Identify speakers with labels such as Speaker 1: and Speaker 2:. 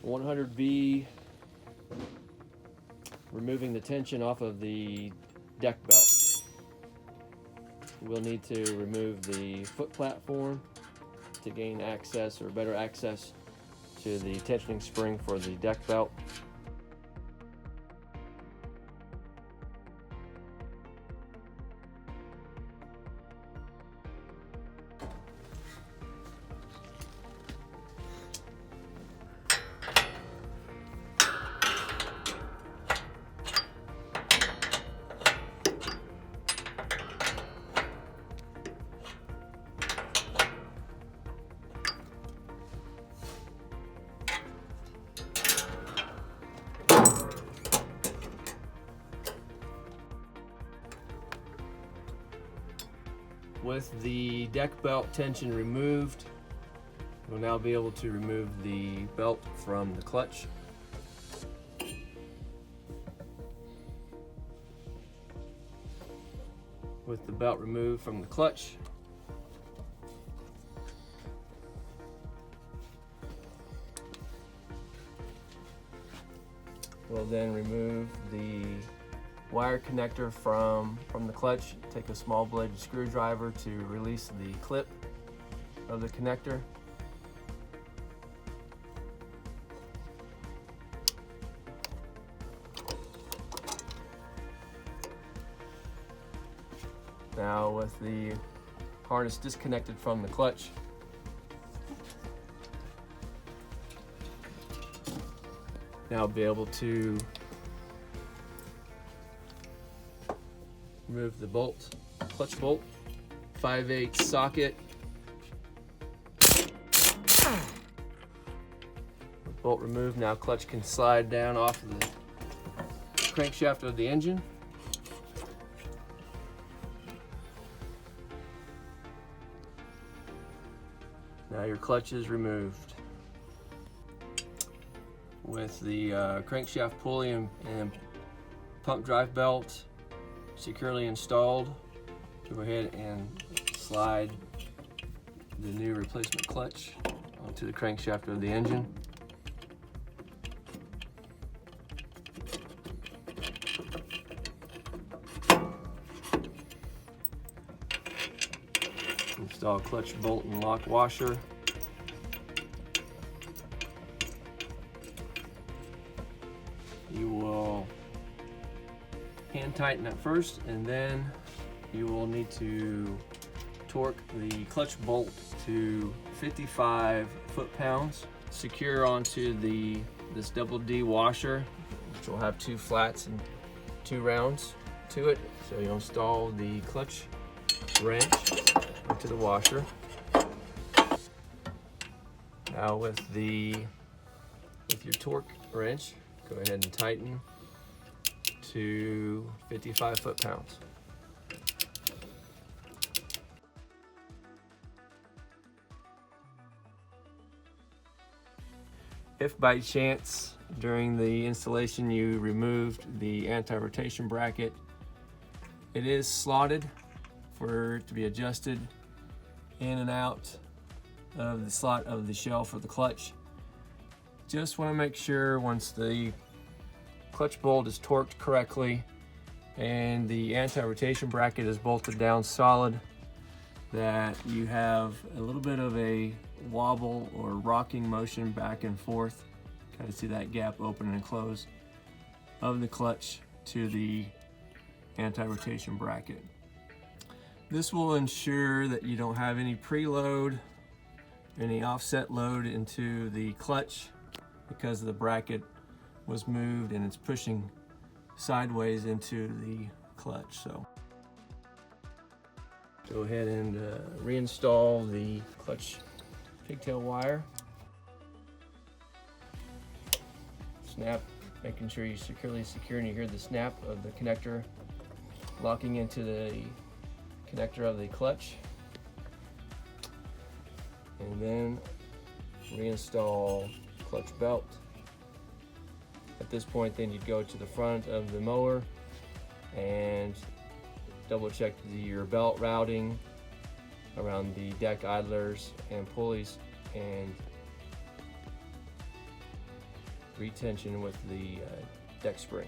Speaker 1: 100V, removing the tension off of the deck belt. We'll need to remove the foot platform to gain access, or better access, to the tensioning spring for the deck belt. With the deck belt tension removed, we'll now be able to remove the belt from the clutch. With the belt removed from the clutch, we'll then remove the wire connector from the clutch. Take a small bladed screwdriver to release the clip of the connector. Now, with the harness disconnected from the clutch, now I'll be able to remove the bolt, clutch bolt, 5/8 socket. Bolt removed, now clutch can slide down off of the crankshaft of the engine. Now your clutch is removed. With the crankshaft pulley and pump drive belt securely installed, go ahead and slide the new replacement clutch onto the crankshaft of the engine. Install clutch bolt and lock washer. You will hand tighten at first, and then you will need to torque the clutch bolt to 55 foot-pounds. Secure onto this double D washer, which will have 2 flats and 2 rounds to it. So you'll install the clutch wrench into the washer. Now with your torque wrench, go ahead and tighten to 55 foot-pounds. If by chance during the installation you removed the anti-rotation bracket, it is slotted for it to be adjusted in and out of the slot of the shell for the clutch. Just want to make sure once the clutch bolt is torqued correctly and the anti-rotation bracket is bolted down solid, that you have a little bit of a wobble or rocking motion back and forth. Kind of see that gap open and close of the clutch to the anti-rotation bracket. This will ensure that you don't have any preload, any offset load into the clutch, because the bracket was moved and it's pushing sideways into the clutch. So go ahead and reinstall the clutch pigtail wire. Snap, making sure you securely secure, and you hear the snap of the connector locking into the connector of the clutch. And then reinstall clutch belt. At this point, then you'd go to the front of the mower and double check your belt routing around the deck idlers and pulleys, and retention with the deck spring.